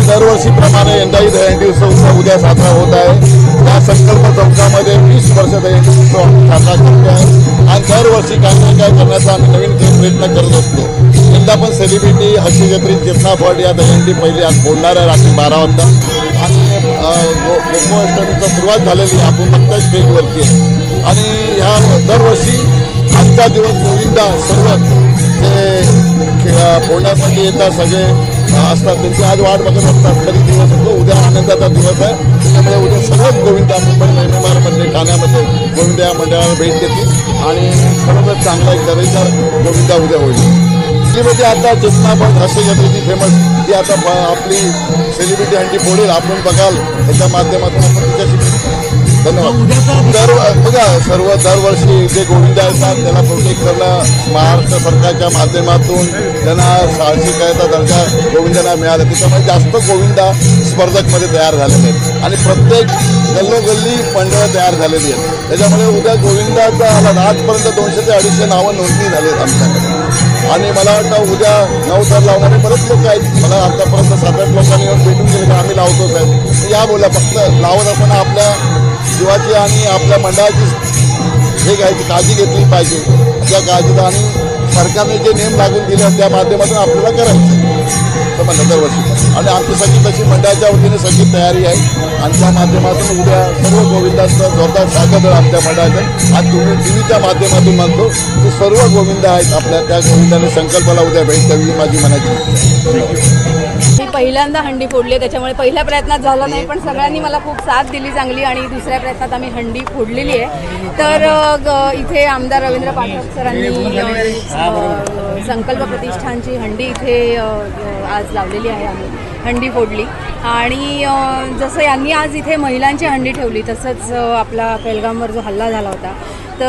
दरवर्षीप्रमाणे यंदाही दहीहंडी उत्सव उद्या साजरा होत आहे। या संकल्प चौकामध्ये 20 वर्ष दहीहंडी उत्सव साजरा करतो आहे आणि दरवर्षी काही ना काय करण्याचा आम्ही नवीन प्रयत्न करत असतो। यंदा पण सेलिब्रिटी हसी जत्री जितना फड या दहीहंडी पहिली आज फोडणार आहे रात्री 12 वाजता आणि गोकुळाष्टमीची सुरुवात झालेली आपण फक्त स्टेजवरती आहे आणि ह्या दरवर्षी आजचा दिवस गोविंदा सर्व जे फोडण्यासाठी येतात सगळे असतात त्यांची आज वाट बघत असतात। कधी दिवस होतो उद्या आनंदाचा दिवस आहे, त्यामुळे उद्या सर्वच गोविंदा मुंबई मेहमानमध्ये ठाण्यामध्ये गोविंदा या मंडळाला भेट देतील आणि खरोखर चांगला एक दर्जेदार गोविंदा उद्या होईल। दिल्लीमध्ये आता चेतनापट हास्य जत्रेची फेमस ती आता आपली सेलिब्रिटी हंडी फोडेल, आपण बघाल त्याच्या माध्यमातून आपण तिच्याशी धन्यवाद। बघा दरवर्षी जे गोविंदा असतात त्यांना प्रोटेक्ट करणं महाराष्ट्र सरकारच्या माध्यमातून त्यांना साहसिकाचा दर्जा गोविंदांना मिळाला, त्याच्यामुळे जास्त गोविंदा स्पर्धकमध्ये तयार झालेले आहेत आणि प्रत्येक गल्लोगल्ली मंडळं तयार झालेली आहेत। त्याच्यामुळे उद्या गोविंदाचा आजपर्यंत 200 ते 250 नावं नोंदणी झाली आहेत आमच्याकडे आणि मला वाटतं उद्या 9 तार लावणारे बरेच लोक आहेत। मला आतापर्यंत 7-8 लोकांनी येऊन भेटून गेले की आम्ही लावतोच आहे। या बोला फक्त लावत असताना आपल्या जीवाची आणि आपल्या मंडळाची हे घ्यायची काळजी घेतली पाहिजे। त्या काळजीचा आणि सरकारने जे नियम लागून दिले त्या माध्यमातून आपल्याला करायचं समजलं दरवर्षी आणि आमची सगळी तशी मंडळाच्या वतीने सगळी तयारी आहे आणि त्या माध्यमातून उद्या सर्व गोविंदांचं जोरदार स्वागत आहे आमच्या मंडळाचं। आज तुम्ही टीव्हीच्या माध्यमातून म्हणतो की सर्व गोविंद आहेत आपल्या त्या गोविंदाने संकल्पाला उद्या भेट द्यावी माझी मनाची। मी पहिल्यांदा हंडी फोडली, त्याच्यामुळे पहिल्या प्रयत्नात झालं नाही पण सगळ्यांनी मला खूप साथ दिली चांगली आणि दुसऱ्या प्रयत्नात आम्ही हंडी फोडलेली आहे। तर इथे आमदार रवींद्र पाठक सरांनी संकल्प प्रतिष्ठानची हंडी इथे आज लावलेली आहे, आम्ही हंडी फोडली आणि जसं यांनी आज इथे महिलांची हंडी ठेवली तसंच आपला पेहलगामवर जो हल्ला झाला होता तर